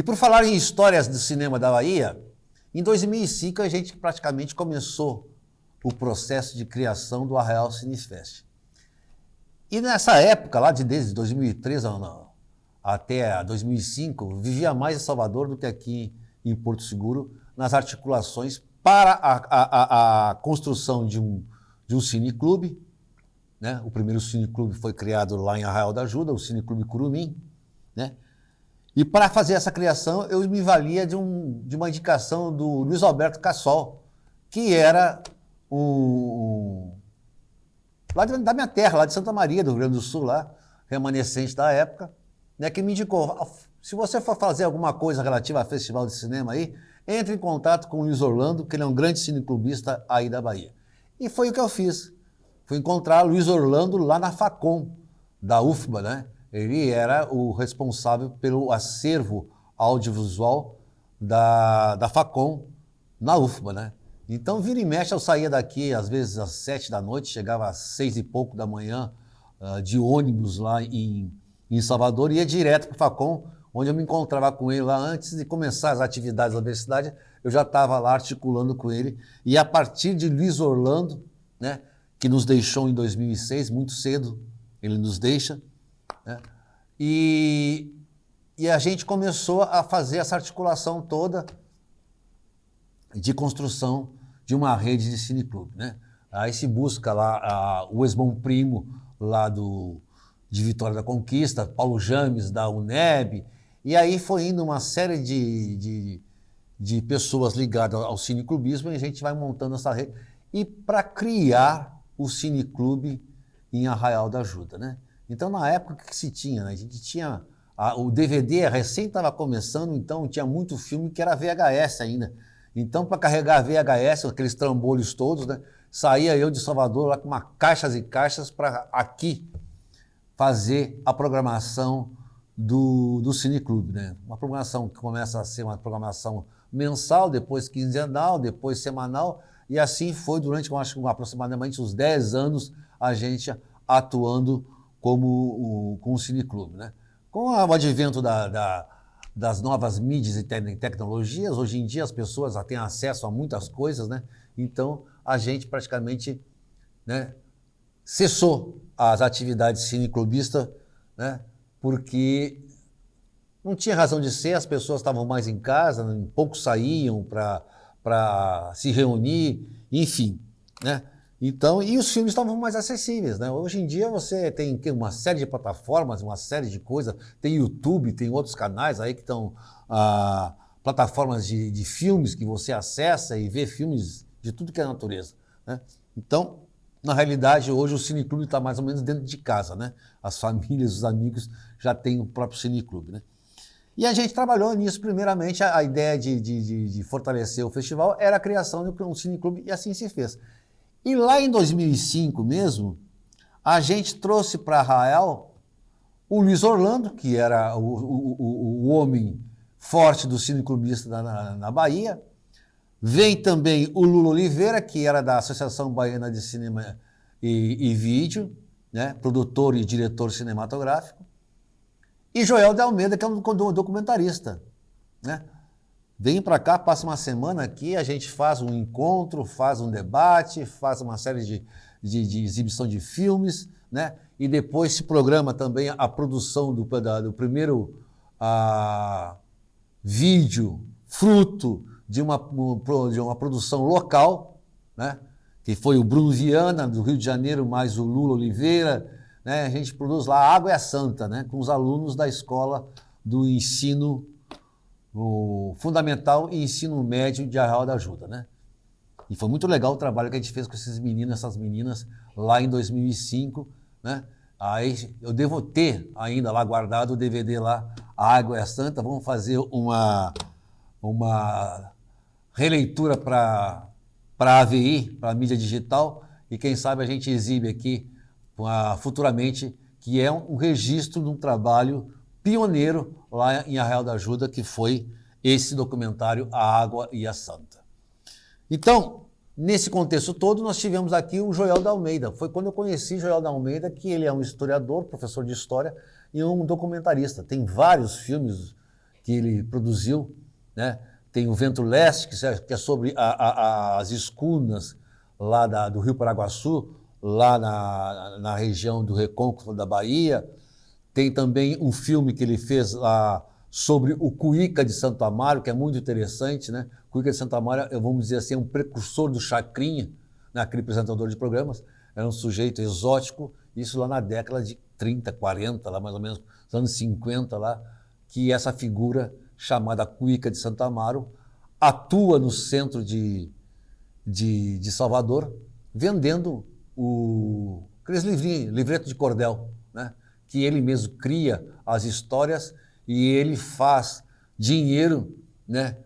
E por falar em histórias do cinema da Bahia, em 2005 a gente praticamente começou o processo de criação do Arraial Cinefest. E nessa época, lá desde 2003 até 2005, vivia mais em Salvador do que aqui em Porto Seguro, nas articulações para a construção de um cineclube, né? O primeiro cineclube foi criado lá em Arraial da Ajuda, o Cineclube Curumim, né? E para fazer essa criação, eu me valia de uma indicação do Luiz Alberto Cassol, que era lá da minha terra, lá de Santa Maria, do Rio Grande do Sul, lá, remanescente da época, né, que me indicou, se você for fazer alguma coisa relativa a festival de cinema aí, entre em contato com o Luiz Orlando, que ele é um grande cineclubista aí da Bahia. E foi o que eu fiz. Fui encontrar o Luiz Orlando lá na Facom, da UFBA, né? Ele era o responsável pelo acervo audiovisual da Facom na UFBA, né? Então, vira e mexe, eu saía daqui, às vezes, às 7 da noite, chegava às 6 e pouco da manhã, de ônibus lá em Salvador, e ia direto para o Facom, onde eu me encontrava com ele lá antes de começar as atividades da universidade, eu já estava lá articulando com ele, e a partir de Luiz Orlando, né, que nos deixou em 2006, muito cedo ele nos deixa, né, e a gente começou a fazer essa articulação toda de construção de uma rede de cineclube, né? Aí se busca lá o ex-bom primo lá de Vitória da Conquista, Paulo James, da UNEB, e aí foi indo uma série de pessoas ligadas ao cineclubismo e a gente vai montando essa rede. E para criar o cineclube em Arraial da Ajuda, né? Então, na época que se tinha, né? A gente tinha... o DVD recém estava começando, então tinha muito filme que era VHS ainda. Então, para carregar VHS, aqueles trambolhos todos, né, saía eu de Salvador lá com caixas e caixas para aqui fazer a programação do cineclube, né? Uma programação que começa a ser uma programação mensal, depois quinzenal, depois semanal, e assim foi durante, acho que aproximadamente uns 10 anos, a gente atuando com o cineclube, né? Com o advento das novas mídias e tecnologias, hoje em dia as pessoas já têm acesso a muitas coisas, né? Então, a gente praticamente, né, cessou as atividades cineclubistas, né, porque não tinha razão de ser, as pessoas estavam mais em casa, poucos saíam para se reunir, enfim, né? Então, e os filmes estavam mais acessíveis, né? Hoje em dia você tem uma série de plataformas, uma série de coisas, tem YouTube, tem outros canais aí que estão, plataformas de filmes que você acessa e vê filmes de tudo que é natureza, né? Então, na realidade, hoje o cineclube está mais ou menos dentro de casa, né? As famílias, os amigos já têm o próprio cineclube, né? E a gente trabalhou nisso, primeiramente, a ideia de fortalecer o festival era a criação de um cineclube e assim se fez. E lá em 2005 mesmo, a gente trouxe para Arraial o Luiz Orlando, que era o homem forte do cineclubista na Bahia. Vem também o Lula Oliveira, que era da Associação Baiana de Cinema e Vídeo, né? Produtor e diretor cinematográfico. E Joel de Almeida, que é um documentarista, né? Vem para cá, passa uma semana aqui, a gente faz um encontro, faz um debate, faz uma série de exibição de filmes, né? E depois se programa também a produção do primeiro vídeo, fruto de uma produção local, né? Que foi o Bruno Viana, do Rio de Janeiro, mais o Lula Oliveira, né? A gente produz lá A Água é Santa, né? Com os alunos da escola do ensino fundamental e ensino médio de Arraial da Ajuda, né? E foi muito legal o trabalho que a gente fez com esses meninos, essas meninas, lá em 2005, né? Aí eu devo ter ainda lá guardado o DVD lá, A Água é Santa. Vamos fazer uma releitura para a AVI, para a mídia digital, e quem sabe a gente exibe aqui futuramente, que é um registro de um trabalho pioneiro lá em Arraial da Ajuda, que foi esse documentário A Água e a Santa. Então, nesse contexto todo, nós tivemos aqui o Joel de Almeida. Foi quando eu conheci Joel de Almeida, que ele é um historiador, professor de história e um documentarista. Tem vários filmes que ele produziu, né? Tem o Vento Leste, que é sobre as escunas lá do Rio Paraguaçu, lá na região do Recôncavo da Bahia. Tem também um filme que ele fez lá sobre o Cuíca de Santo Amaro, que é muito interessante, né? Cuíca de Santo Amaro, vamos dizer assim, é um precursor do Chacrinha, né? Aquele apresentador de programas. Era um sujeito exótico, isso lá na década de 30, 40, lá mais ou menos, nos anos 50, lá, que essa figura chamada Cuíca de Santo Amaro atua no centro de Salvador, vendendo aqueles livrinhos, livreto de cordel, né? Que ele mesmo cria as histórias e ele faz dinheiro, né?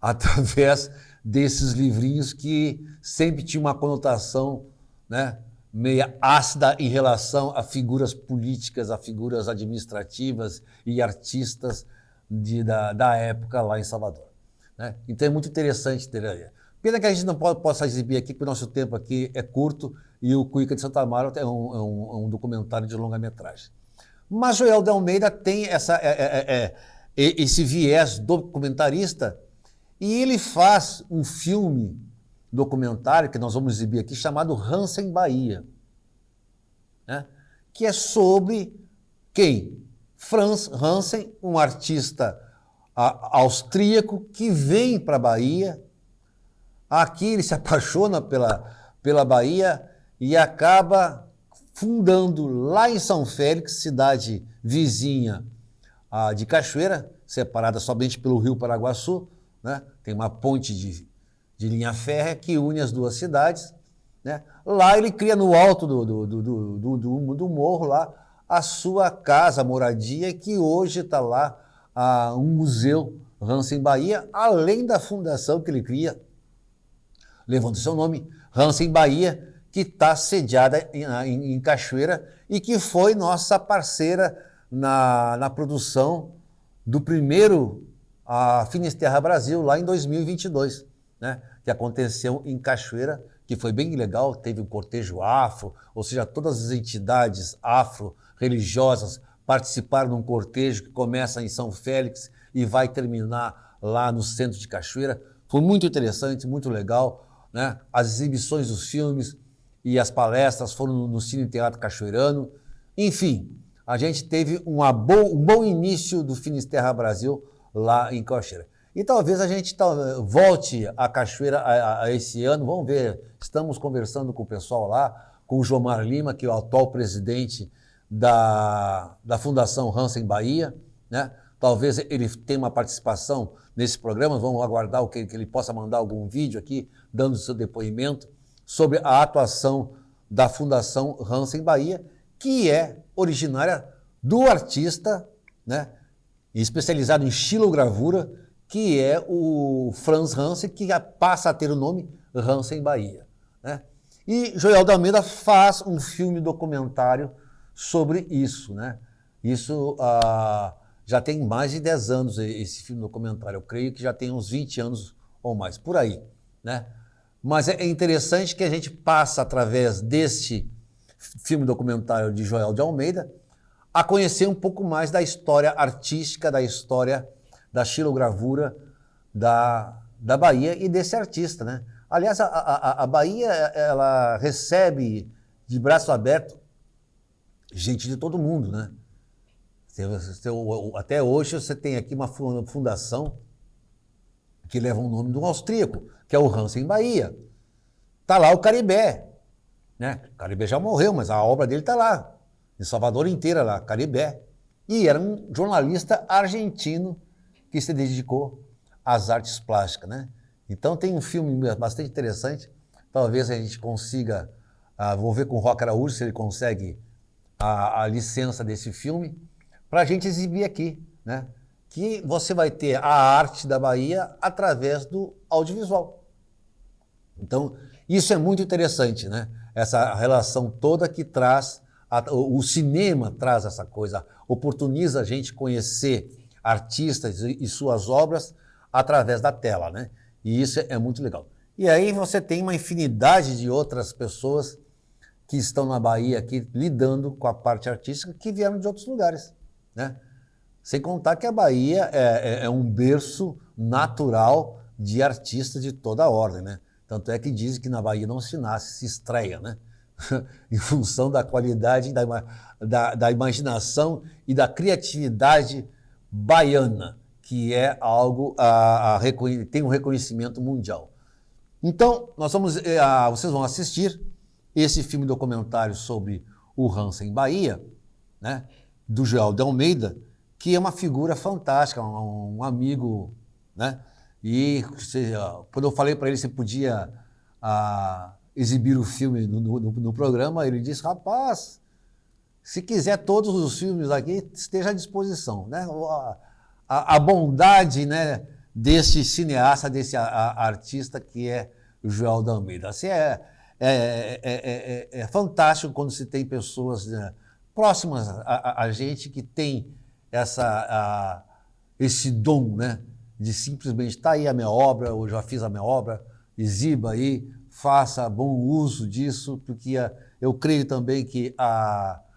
Através desses livrinhos que sempre tinha uma conotação, né? Meia ácida em relação a figuras políticas, a figuras administrativas e artistas da época lá em Salvador, né? Então é muito interessante ter aí. Pena que a gente não possa exibir aqui, porque o nosso tempo aqui é curto e o Cuíca de Santo Amaro é um documentário de longa-metragem. Mas Joel de Almeida tem esse viés documentarista e ele faz um filme documentário que nós vamos exibir aqui chamado Hansen Bahia, né? Que é sobre quem? Franz Hansen, um artista austríaco que vem para a Bahia. Aqui ele se apaixona pela Bahia e acaba fundando lá em São Félix, cidade vizinha de Cachoeira, separada somente pelo Rio Paraguaçu, né? Tem uma ponte de linha férrea que une as duas cidades, né? Lá ele cria no alto do morro lá a sua casa, moradia, que hoje está lá um museu Hansen Bahia, além da fundação que ele cria, levando seu nome, Hansen Bahia, que está sediada em Cachoeira e que foi nossa parceira na produção do primeiro Finisterra Brasil, lá em 2022, né? Que aconteceu em Cachoeira, que foi bem legal, teve um cortejo afro, ou seja, todas as entidades afro-religiosas participaram de um cortejo que começa em São Félix e vai terminar lá no centro de Cachoeira. Foi muito interessante, muito legal, né? As exibições dos filmes e as palestras foram no Cine Teatro Cachoeirano. Enfim, a gente teve um bom início do Finisterra Brasil lá em Cachoeira. E talvez a gente volte a Cachoeira a esse ano, vamos ver, estamos conversando com o pessoal lá, com o Jomar Lima, que é o atual presidente da Fundação Hansen Bahia, né? Talvez ele tenha uma participação nesse programa, vamos aguardar que ele possa mandar algum vídeo aqui, dando seu depoimento sobre a atuação da Fundação Hansen Bahia, que é originária do artista, né, especializado em xilogravura, que é o Franz Hansen, que passa a ter o nome Hansen Bahia, né? E Joel de Almeida faz um filme documentário sobre isso, né? Isso já tem mais de 10 anos esse filme documentário, eu creio que já tem uns 20 anos ou mais, por aí, né? Mas é interessante que a gente passa, através deste filme documentário de Joel de Almeida, a conhecer um pouco mais da história artística, da história da xilogravura da Bahia e desse artista, né? Aliás, a Bahia, ela recebe de braço aberto gente de todo mundo, né? Até hoje você tem aqui uma fundação que leva o nome de um austríaco, que é o Hansen Bahia. Está lá o Caribé, né? O Caribé já morreu, mas a obra dele está lá, em Salvador inteira lá, Caribé. E era um jornalista argentino que se dedicou às artes plásticas, né? Então tem um filme bastante interessante, talvez a gente consiga, vou ver com o Roque Araújo se ele consegue a licença desse filme, para a gente exibir aqui, né? Que você vai ter a arte da Bahia através do audiovisual. Então, isso é muito interessante, né? Essa relação toda que traz, o cinema traz essa coisa, oportuniza a gente conhecer artistas e suas obras através da tela, né? E isso é muito legal. E aí você tem uma infinidade de outras pessoas que estão na Bahia aqui lidando com a parte artística que vieram de outros lugares, né? Sem contar que a Bahia é um berço natural de artistas de toda a ordem, né? Tanto é que dizem que na Bahia não se nasce, se estreia, né? Em função da qualidade da imaginação e da criatividade baiana, que é algo tem um reconhecimento mundial. Então, vocês vão assistir esse filme documentário sobre o Hansen Bahia, né, do Joel de Almeida, que é uma figura fantástica, um amigo, né? E quando eu falei para ele se podia exibir o filme no programa, ele disse, rapaz, se quiser todos os filmes aqui, esteja à disposição, né? A bondade, né, desse cineasta, desse artista que é o Joel de Almeida. Assim, é fantástico quando se tem pessoas, né, próximas a gente que tem esse dom, né, de simplesmente está aí a minha obra, eu já fiz a minha obra, exiba aí, faça bom uso disso, porque eu creio também que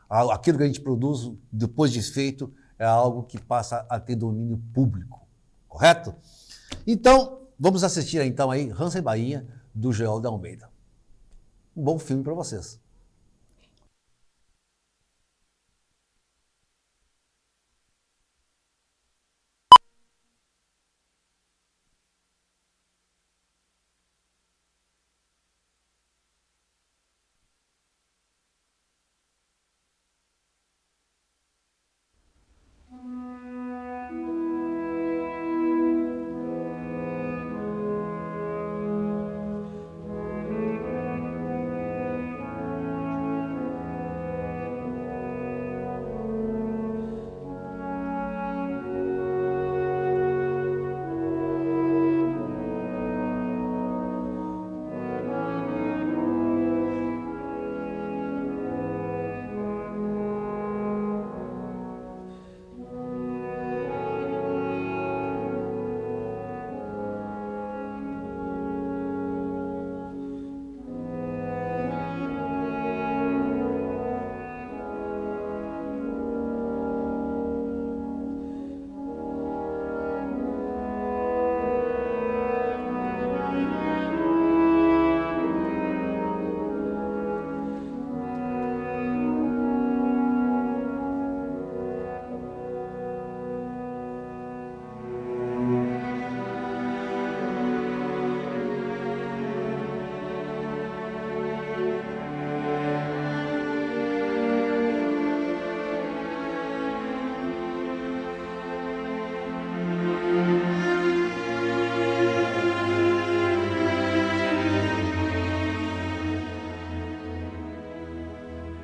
aquilo que a gente produz depois de feito é algo que passa a ter domínio público, correto? Então, vamos assistir então aí Hansen Bahia, do Joel de Almeida. Um bom filme para vocês.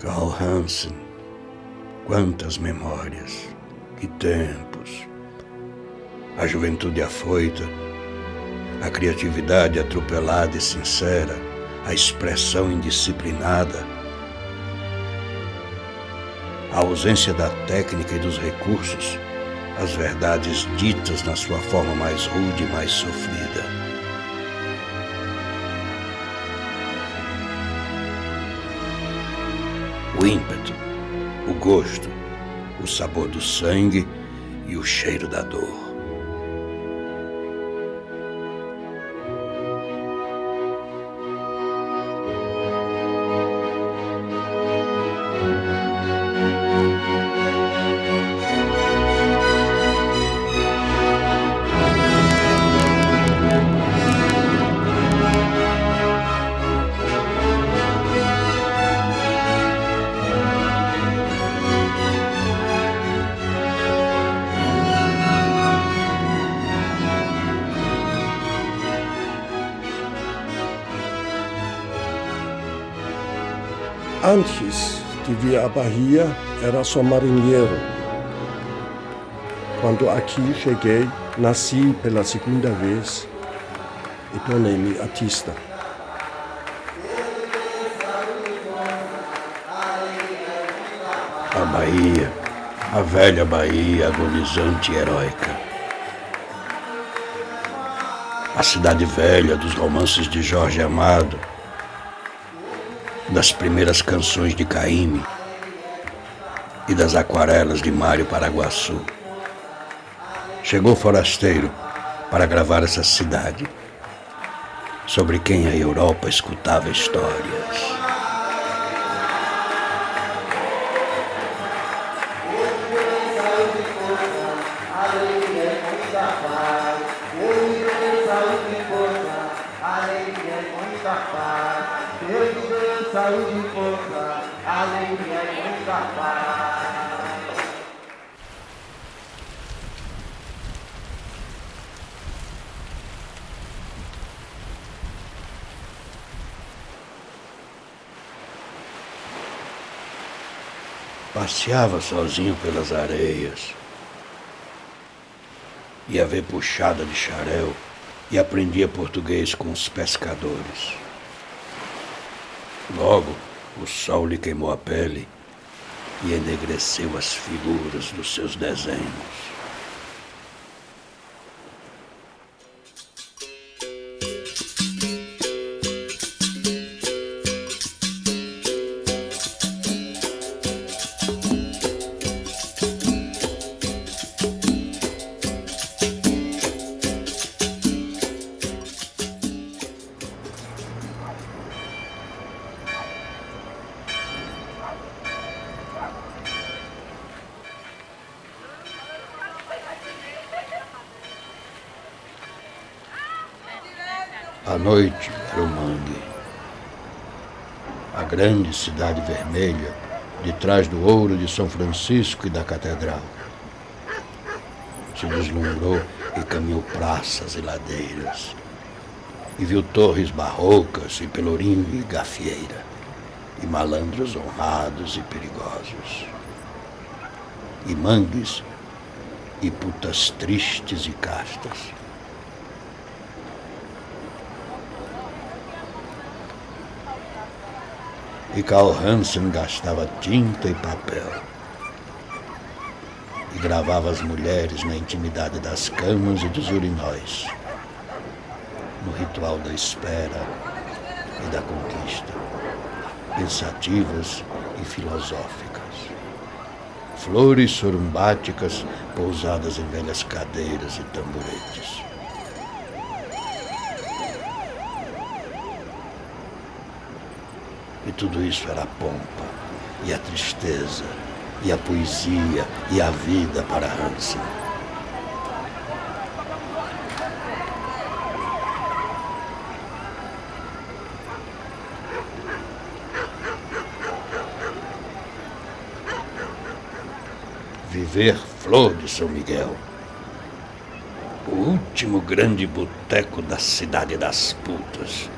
Carl Hansen, quantas memórias, que tempos. A juventude afoita, a criatividade atropelada e sincera, a expressão indisciplinada, a ausência da técnica e dos recursos, as verdades ditas na sua forma mais rude e mais sofrida. O ímpeto, o gosto, o sabor do sangue e o cheiro da dor. Antes de vir à Bahia, era só marinheiro. Quando aqui cheguei, nasci pela segunda vez e tornei-me artista. A Bahia, a velha Bahia agonizante e heróica. A cidade velha dos romances de Jorge Amado, das primeiras canções de Caymmi e das aquarelas de Mário Paraguaçu. Chegou forasteiro para gravar essa cidade, sobre quem a Europa escutava histórias. Passeava sozinho pelas areias, ia ver puxada de xarel e aprendia português com os pescadores. Logo, o sol lhe queimou a pele e enegreceu as figuras dos seus desenhos. A noite era o mangue, a grande cidade vermelha, de trás do ouro de São Francisco e da catedral. Se deslumbrou e caminhou praças e ladeiras, e viu torres barrocas e pelourinho e gafieira, e malandros honrados e perigosos, e mangues e putas tristes e castas. E Carl Hansen gastava tinta e papel e gravava as mulheres na intimidade das camas e dos urinóis, no ritual da espera e da conquista, pensativas e filosóficas. Flores sorumbáticas pousadas em velhas cadeiras e tamboretes. E tudo isso era a pompa, e a tristeza, e a poesia, e a vida para Hansen. Viver Flor de São Miguel, o último grande boteco da cidade das putas,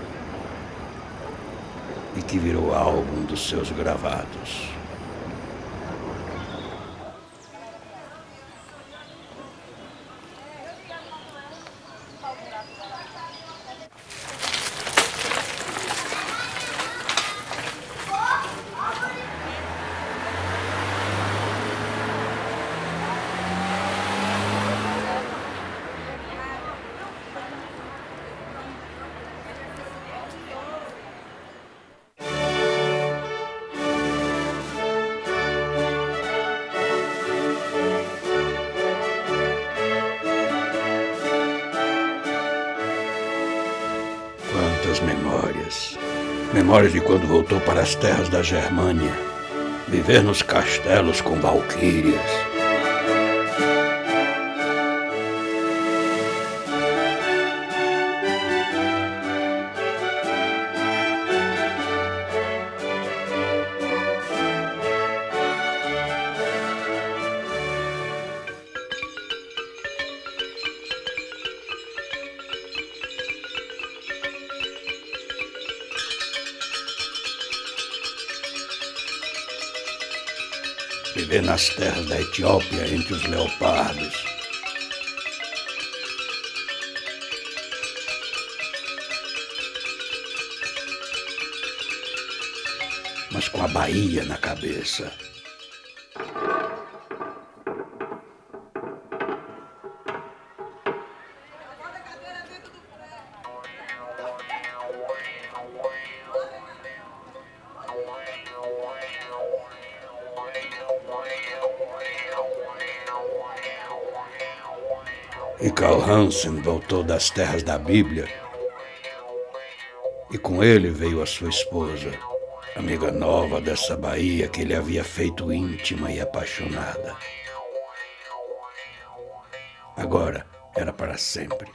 e que virou álbum dos seus gravados. Quantas memórias. Memórias de quando voltou para as terras da Germânia, viver nos castelos com valquírias. Viver nas terras da Etiópia entre os leopardos. Mas com a Bahia na cabeça. E Carl Hansen voltou das terras da Bíblia. E com ele veio a sua esposa, amiga nova dessa Bahia que ele havia feito íntima e apaixonada. Agora era para sempre.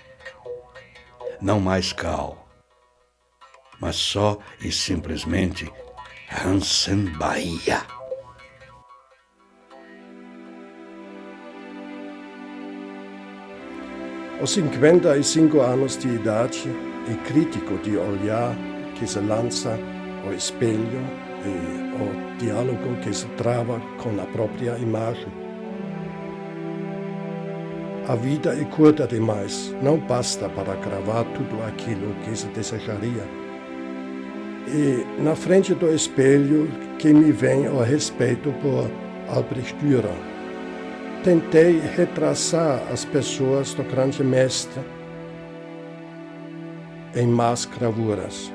Não mais Carl, mas só e simplesmente Hansen Bahia. Aos 55 anos de idade, é crítico de olhar que se lança ao espelho e ao diálogo que se trava com a própria imagem. A vida é curta demais, não basta para gravar tudo aquilo que se desejaria. E na frente do espelho que me vem o respeito por Albrecht Dürer, tentei retraçar as pessoas do grande mestre em más gravuras.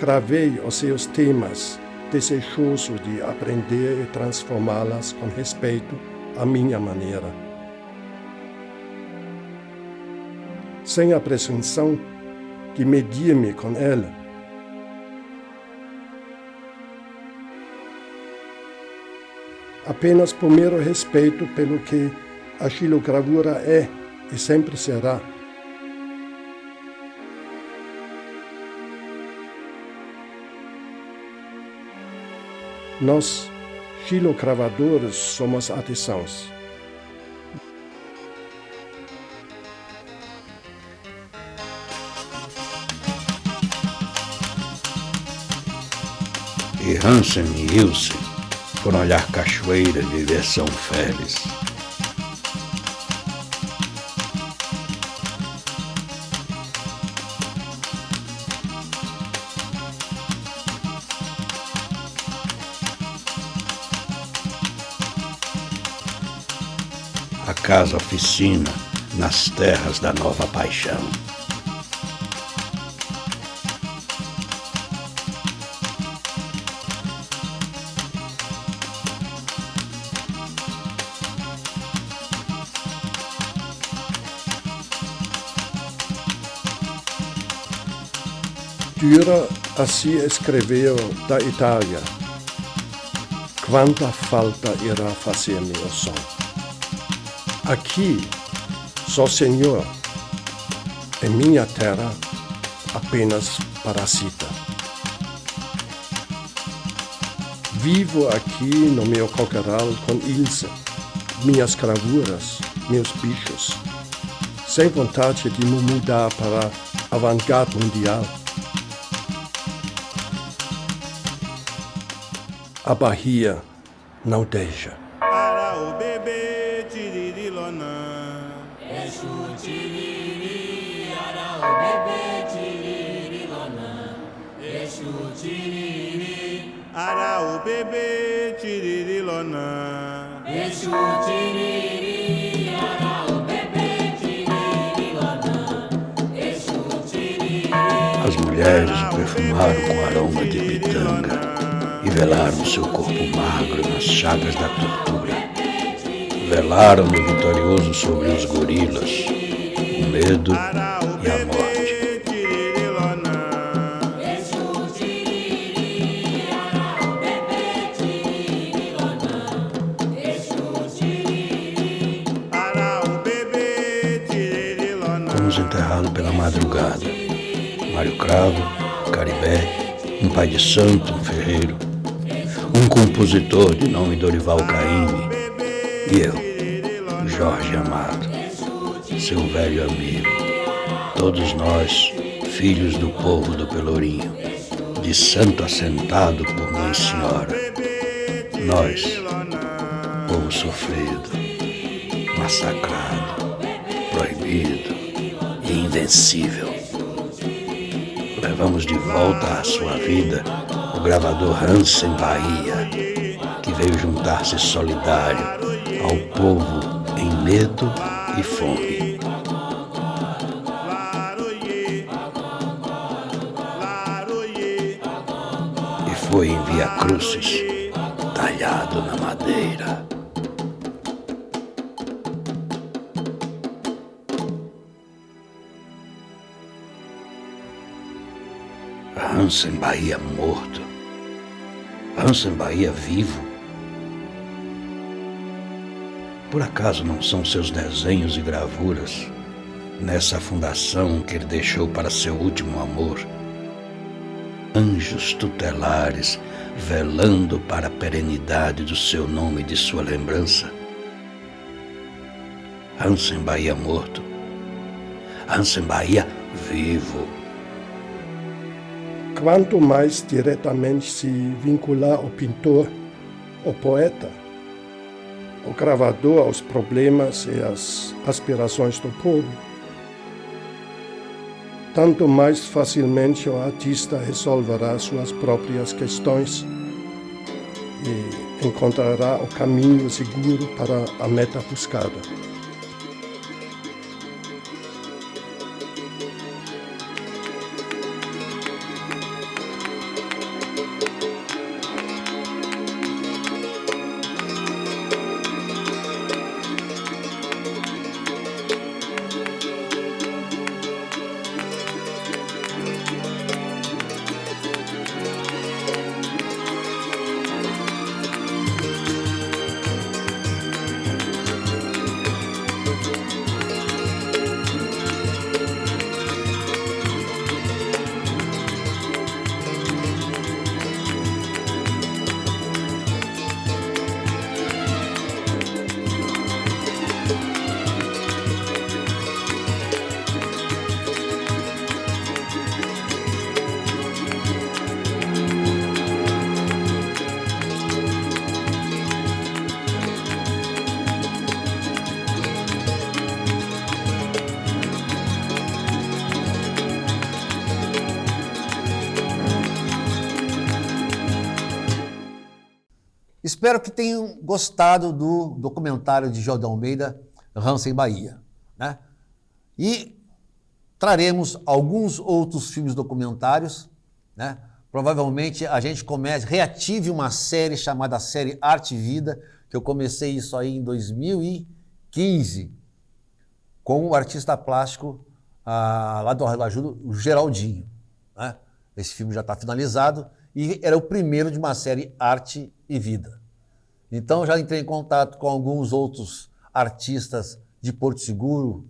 Gravei os seus temas, desejoso de aprender e transformá-las com respeito à minha maneira. Sem a presunção de medir-me com ela. Apenas por mero respeito pelo que a xilogravura é e sempre será. Nós, xilogravadores, somos artesãos. E Hansen e Ilse foram olhar cachoeiras de ver São Félix. A casa-oficina nas terras da Nova Paixão. Dürer assim escreveu da Itália. Quanta falta irá fazer-me o som. Aqui, só Senhor, em minha terra, apenas parasita. Vivo aqui no meu coqueiral com Ilse, minhas gravuras, meus bichos, sem vontade de me mudar para a vanguarda mundial. A Bahia não deixa. Para o bebê tiririlonã. Exu tiriri, ara o bebê tiririlonã. Exu tiriri, ara o bebê tiririlonã. Exu tiriri, ara o bebê tiririlonã. Exu tiriri. As mulheres o perfumaram com aroma de pitanga e velaram seu corpo magro nas chagas da tortura. Velaram-no vitorioso sobre os gorilas, o medo e a morte. Fomos enterrados pela madrugada. Mário Cravo, Caribé, um pai de santo, um ferreiro, um compositor de nome Dorival Caymmi e eu, Jorge Amado, seu velho amigo. Todos nós, filhos do povo do Pelourinho, de santo assentado por Mãe Senhora. Nós, povo sofrido, massacrado, proibido e invencível. Levamos de volta à sua vida o gravador Hansen Bahia, que veio juntar-se solidário ao povo em medo e fome. E foi em Via Crucis, talhado na madeira. Hansen Bahia morto? Hansen Bahia vivo? Por acaso não são seus desenhos e gravuras nessa fundação que ele deixou para seu último amor? Anjos tutelares velando para a perenidade do seu nome e de sua lembrança? Hansen Bahia morto? Hansen Bahia vivo? Quanto mais diretamente se vincular ao pintor, ao poeta, ao gravador, aos problemas e às aspirações do povo, tanto mais facilmente o artista resolverá suas próprias questões e encontrará o caminho seguro para a meta buscada. Espero que tenham gostado do documentário de Jordão Almeida, Hansen Bahia, né? E traremos alguns outros filmes documentários, né? Provavelmente a gente reative uma série chamada Série Arte e Vida, que eu comecei isso aí em 2015, com o artista plástico lá do Arreio, o Geraldinho, né? Esse filme já está finalizado e era o primeiro de uma série Arte e Vida. Então já entrei em contato com alguns outros artistas de Porto Seguro.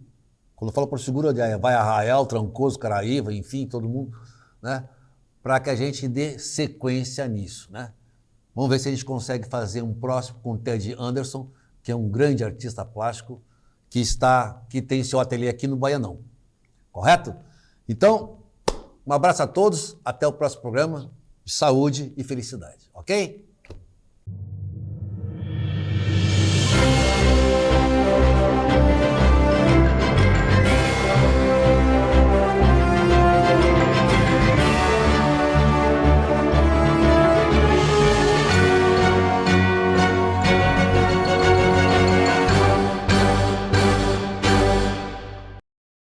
Quando eu falo Porto Seguro, vai Arraial, Trancoso, Caraíva, enfim, todo mundo, né? Para que a gente dê sequência nisso, né? Vamos ver se a gente consegue fazer um próximo com o Ted Anderson, que é um grande artista plástico, que tem seu ateliê aqui no Baianão. Correto? Então, um abraço a todos, até o próximo programa. Saúde e felicidade, ok?